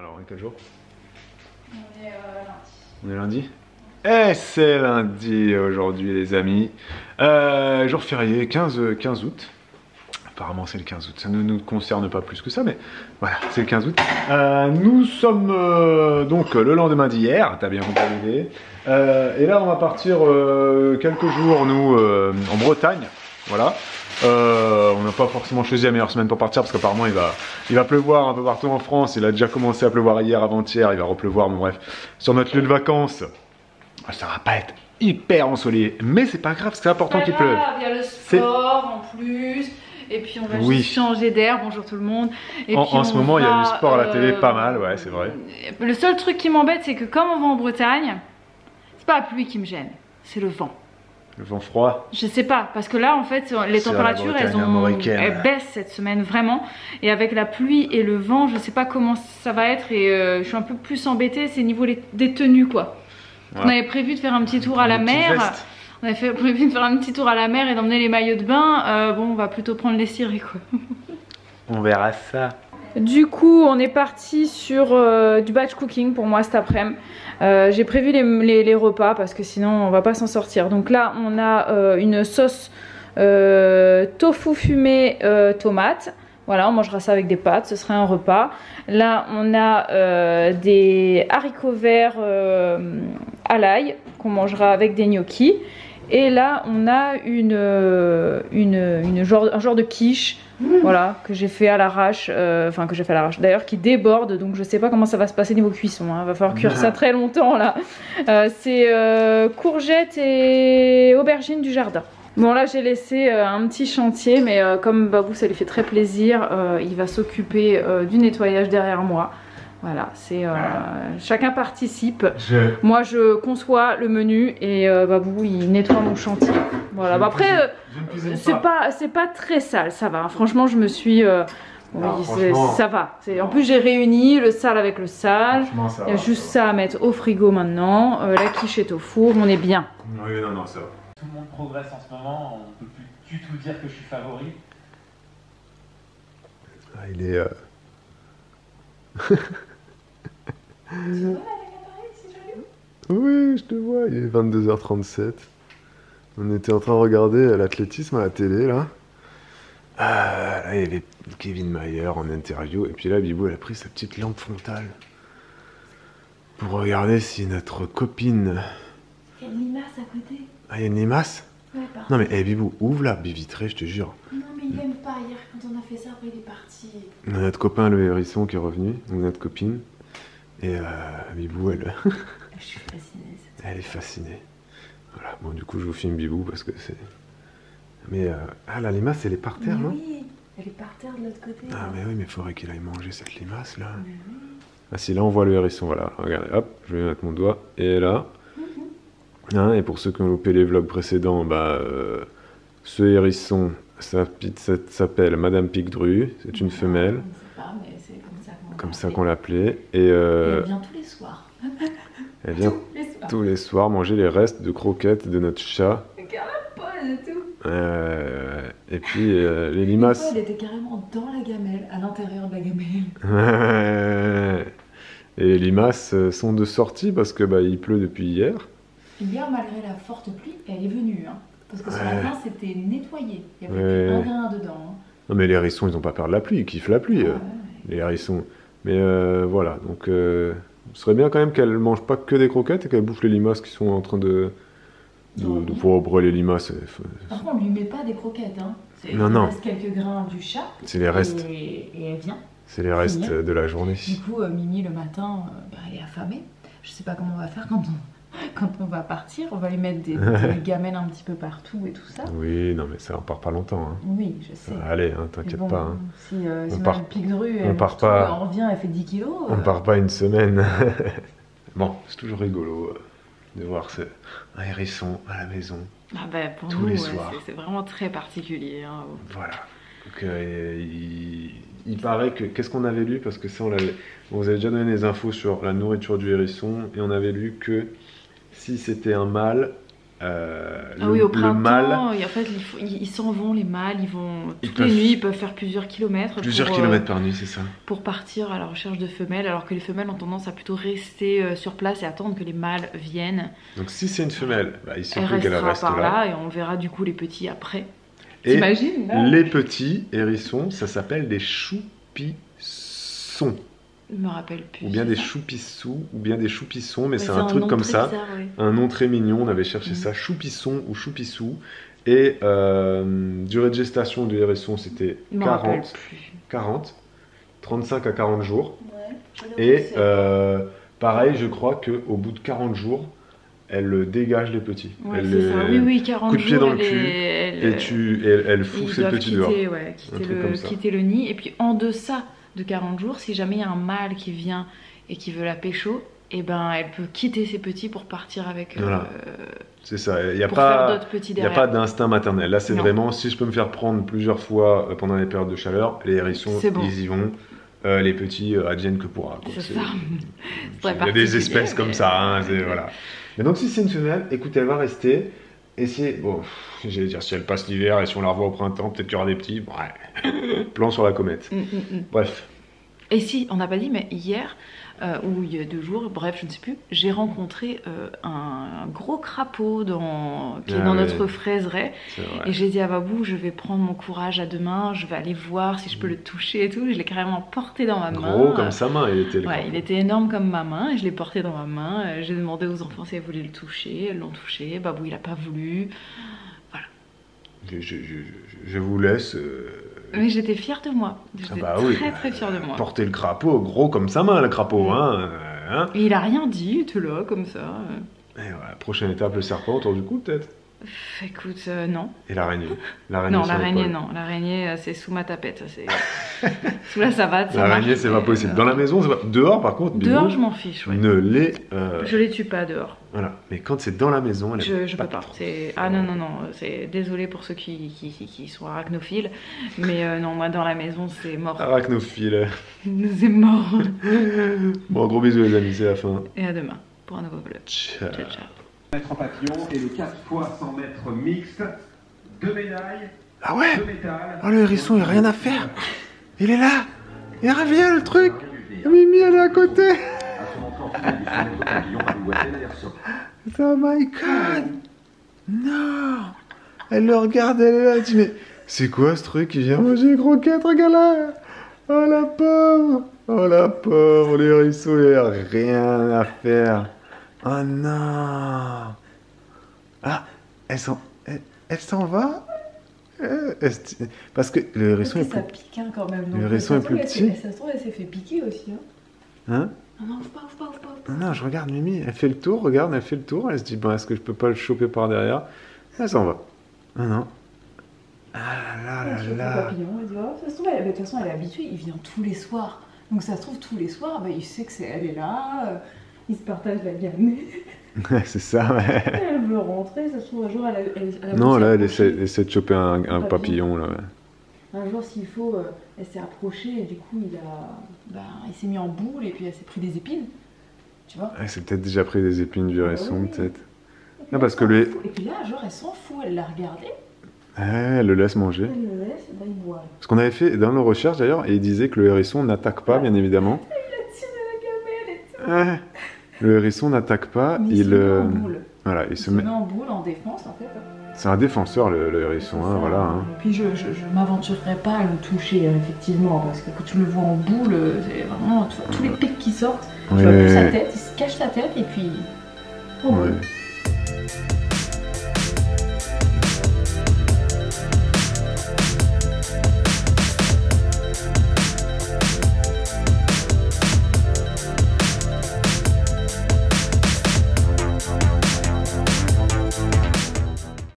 Alors, on est quel jour? On est lundi. On est lundi? Eh, c'est lundi aujourd'hui, les amis. Jour férié, 15 août. Apparemment, c'est le 15 août. Ça ne nous concerne pas plus que ça, mais voilà, c'est le 15 août. Nous sommes donc le lendemain d'hier, t'as bien compris l'idée. Et là, on va partir quelques jours, nous, en Bretagne. Voilà. On n'a pas forcément choisi la meilleure semaine pour partir parce qu'apparemment il va pleuvoir un peu partout en France. Il a déjà commencé à pleuvoir hier, avant-hier, il va repleuvoir, mais bref. Sur notre lieu de vacances, ça va pas être hyper ensoleillé, mais c'est pas grave, c'est important qu'il pleuve. Il y a le sport en plus, et puis on va juste changer d'air, bonjour tout le monde. Et en ce moment il y a du sport à la télé, pas mal, ouais c'est vrai. Le seul truc qui m'embête c'est que comme on va en Bretagne, c'est pas la pluie qui me gêne, c'est le vent. Le vent froid. Je sais pas, parce que là en fait les températures elles baissent cette semaine vraiment. Et avec la pluie et le vent, je sais pas comment ça va être et je suis un peu plus embêtée, c'est niveau des tenues quoi. Ouais. On avait prévu de faire un petit tour à la mer. On avait prévu de faire un petit tour à la mer et d'emmener les maillots de bain. Bon, on va plutôt prendre les cirés quoi. On verra ça. Du coup, on est parti sur du batch cooking pour moi cet après-midi. J'ai prévu les repas parce que sinon on va pas s'en sortir. Donc là, on a une sauce tofu fumé tomate. Voilà, on mangera ça avec des pâtes, ce serait un repas. Là, on a des haricots verts à l'ail qu'on mangera avec des gnocchis. Et là, on a un genre de quiche, voilà, que j'ai fait à l'arrache, d'ailleurs qui déborde, donc je sais pas comment ça va se passer niveau cuisson, hein. Va falloir cuire ça très longtemps là. C'est courgettes et aubergines du jardin. Bon là j'ai laissé un petit chantier, mais comme Babou ça lui fait très plaisir, il va s'occuper du nettoyage derrière moi. Voilà, c'est chacun participe. Moi je conçois le menu et Babou il nettoie mon chantier. Voilà, bah, après c'est pas très sale, ça va. Franchement je me suis oui, ça va. En plus j'ai réuni le sale avec le sale. Il y a juste ça à mettre au frigo maintenant. La quiche est au four, on est bien. Oui, non, ça va. Tout le monde progresse en ce moment, on ne peut plus du tout dire que je suis favori. Ah, il est... Tu vois avec l'appareil, c'est joli. Oui, je te vois, il est 22h37. On était en train de regarder l'athlétisme à la télé, là. Là, il y avait Kevin Mayer en interview. Et puis là, Bibou, elle a pris sa petite lampe frontale pour regarder si notre copine... Il y a une limace à côté. Ah, il y a une limace? Ouais, pardon. Non mais, hey, Bibou, ouvre la baie vitrée, je te jure. Non, mais il aime pas. Hier, quand on a fait ça, après, il est parti. On a notre copain, le hérisson, qui est revenu. Donc notre copine. Et Bibou, elle... Je suis fascinée. Elle est fascinée. Voilà, bon, du coup, je vous filme Bibou parce que c'est... Mais, ah, la limace, elle est par terre, non? Oui, elle est par terre de l'autre côté. Ah, mais oui, mais il faudrait qu'il aille manger cette limace, là. Mais oui. Ah, si, là, on voit le hérisson, voilà. Regardez, hop, je vais mettre mon doigt. Et là... Hein, et pour ceux qui ont loupé les vlogs précédents, bah, ce hérisson s'appelle Madame Pique-Dru, c'est une femelle. Je ne sais pas, mais c'est comme ça qu'on l'appelait. Et elle vient tous les soirs. Elle vient tous les soirs manger les restes de croquettes de notre chat. Regarde la pose et tout. Et puis les limaces. Elle était carrément dans la gamelle, à l'intérieur de la gamelle. Et les limaces sont de sortie parce que bah, il pleut depuis hier. Hier, malgré la forte pluie, elle est venue. Hein, parce que ce matin, c'était nettoyé. Il y avait plus un grain dedans. Hein. Non, mais les hérissons, ils n'ont pas peur de la pluie. Ils kiffent la pluie, les hérissons. Mais voilà, donc ce serait bien quand même qu'elle ne mange pas que des croquettes et qu'elle bouffe les limaces qui sont en train de pouvoir brûler les limaces. Par contre, on lui met pas des croquettes. Hein. Non. Il reste quelques grains du chat. C'est les restes. Et elle vient. C'est les restes de la journée. Du coup, Mimi, le matin, elle est affamée. Je sais pas comment on va faire quand on va partir. On va lui mettre des gamelles un petit peu partout et tout ça. Oui, non, mais ça, on part pas longtemps. Hein. Oui, je sais. Allez, hein, t'inquiète bon, pas. Hein. Si Madame Pique-Dru, on revient, elle fait 10 kilos. On part pas une semaine. Bon, c'est toujours rigolo de voir un hérisson à la maison. Ah bah, pour tous nous, les soirs. C'est vraiment très particulier. Hein. Voilà. Donc, il paraît que... Qu'est-ce qu'on avait lu? Parce que ça, on vous avait déjà donné des infos sur la nourriture du hérisson. Et on avait lu que si c'était un mâle, Ah oui, au printemps, mâle. et en fait, ils s'en vont, les mâles, ils vont toutes peuvent- les nuits, ils peuvent faire plusieurs kilomètres. Plusieurs kilomètres par nuit, c'est ça. Pour partir à la recherche de femelles, alors que les femelles ont tendance à plutôt rester sur place et attendre que les mâles viennent. Donc si c'est une femelle, bah, il se Elle peut qu'elle restera reste par là. là et on verra du coup les petits après. Et T'imagines là les petits hérissons, ça s'appelle des choupissons. Je me rappelle plus. Ou bien des ça. choupissous, ou bien des choupissons, mais Ouais, c'est un truc nom comme très ça. bizarre, ouais. Un nom très mignon, on avait cherché ça, choupisson ou choupissou. Et durée de gestation du hérisson, c'était Je me rappelle 40, plus. 40, 35 à 40 jours. Ouais. Et pareil, je crois qu'au bout de 40 jours, elle dégage les petits. Ouais, Elle c'est ça. les- Oui, 40 coup de pied jours, dans le elle cul, est- elle fout ils ses doivent petits quitter, dehors. ouais, Un truc comme ça. quitter le nid. Et puis en deçà de 40 jours, si jamais il y a un mâle qui vient et qui veut la pécho, et ben elle peut quitter ses petits pour partir avec Voilà. C'est ça, il n'y a pour faire pas... d'autres petits Il n'y a derrière. pas d'instinct maternel. Là, c'est Non. vraiment, si je peux me faire prendre plusieurs fois pendant les périodes de chaleur, les hérissons, C'est bon. ils y vont. Les petits adviennent que pourra. Quoi. C'est C'est- ça. Il y a des espèces comme ça. Hein, voilà. Mais donc, si c'est une femelle, écoute, elle va rester. Et si, bon, j'allais dire, si elle passe l'hiver et si on la revoit au printemps, peut-être qu'il y aura des petits. Ouais. Plan sur la comète. Bref. Et si, on n'a pas dit, mais hier, ou il y a 2 jours, bref, je ne sais plus, j'ai rencontré un gros crapaud qui est Ah dans oui. notre fraiseraie. C'est vrai. Et j'ai dit à Babou, je vais prendre mon courage à 2 mains, je vais aller voir si je peux le toucher et tout. Je l'ai carrément porté dans ma main. Gros comme sa main, il était le Ouais, crapaud. il était énorme comme ma main et je l'ai porté dans ma main. J'ai demandé aux enfants si elles voulaient le toucher, elles l'ont touché. Babou, il a pas voulu. Je vous laisse. Mais j'étais fière de moi. J'étais bah oui. très fière de moi. Porter le crapaud, gros comme sa main, le crapaud. Hein, Et il a rien dit, il était là comme ça. Et voilà, prochaine étape, le serpent autour du cou, peut-être. Écoute, non. Et l'araignée. Non, sur l'araignée, l'épaule. non. L'araignée, c'est sous ma tapette. C'est sous la savate. ça L'araignée, marche, c'est pas mais, possible. Dans la maison, c'est pas... Dehors, par contre, Dehors, Bibou, je m'en fiche. Ouais. ne les. Je les tue pas dehors. Voilà. Mais quand c'est dans la maison, elle Je peux pas. trop. Ah non. C'est désolé pour ceux qui sont arachnophiles, mais non, moi dans la maison, c'est mort. Arachnophile. C'est mort. Bon, gros bisous, les amis, c'est la fin. Et à demain pour un nouveau vlog. Ciao. Ciao, ciao. Mètres en papillon et le 4 fois 100 mètres mixte. 2 médailles, Ah ouais 2 métal. Oh, le hérisson, il a rien à faire. Il est là. Il revient, le truc. Mimi, elle est à côté. Oh my god. Non. Elle le regarde, elle est là. Elle dit, mais c'est quoi ce truc? Il vient manger les croquettes, regarde là. Oh la pauvre. Oh la pauvre, le hérisson, il a rien à faire. Oh non. Ah, elle s'en va. Parce que le hérisson est ça plus... pique hein, quand même. Le hérisson est plus petit. Ça se trouve, elle s'est fait piquer aussi. Hein? Non, ouvre pas. Non, je regarde Mimi, elle fait le tour, regarde, elle fait le tour, elle se dit, bon, est-ce que je peux pas le choper par derrière? Elle s'en va. Ah non. Ah là là là. Papillon, elle dit, oh, ça se trouve, de toute façon, elle est habituée, il vient tous les soirs. Donc ça se trouve, tous les soirs, bah, il sait que elle est là, il se partage la gamme. C'est ça, ouais. Elle veut rentrer, ça se trouve, un jour, elle a Non, voulu là, elle s'approcher. essaie de choper un papillon, là, ouais. Un jour, s'il faut, elle s'est approchée et du coup, il s'est mis en boule et puis elle s'est pris des épines. Tu vois? Elle s'est peut-être déjà pris des épines du hérisson, oui. peut-être. Et puis, Ah, parce elle que s'en le- fout. Et puis là, genre, elle s'en fout, elle l'a regardé, Ouais, elle le laisse manger. elle le laisse, et là, il boit. Ce qu'on avait fait dans nos recherches, d'ailleurs, et il disait que le hérisson n'attaque pas, bien évidemment. Il a tiré la gamelle et tout. Ouais. Le hérisson n'attaque pas, Mais il se met en boule. Voilà, il Il se se met... met en boule, en défense, en fait. C'est un défenseur, le hérisson, C'est hein, ça. voilà. Hein. Puis je m'aventurerai pas à le toucher, effectivement, parce que quand tu le vois en boule, c'est vraiment tous les pics qui sortent. Tu vois plus sa Ouais. tête, il se cache sa tête et puis. Oh, Ouais.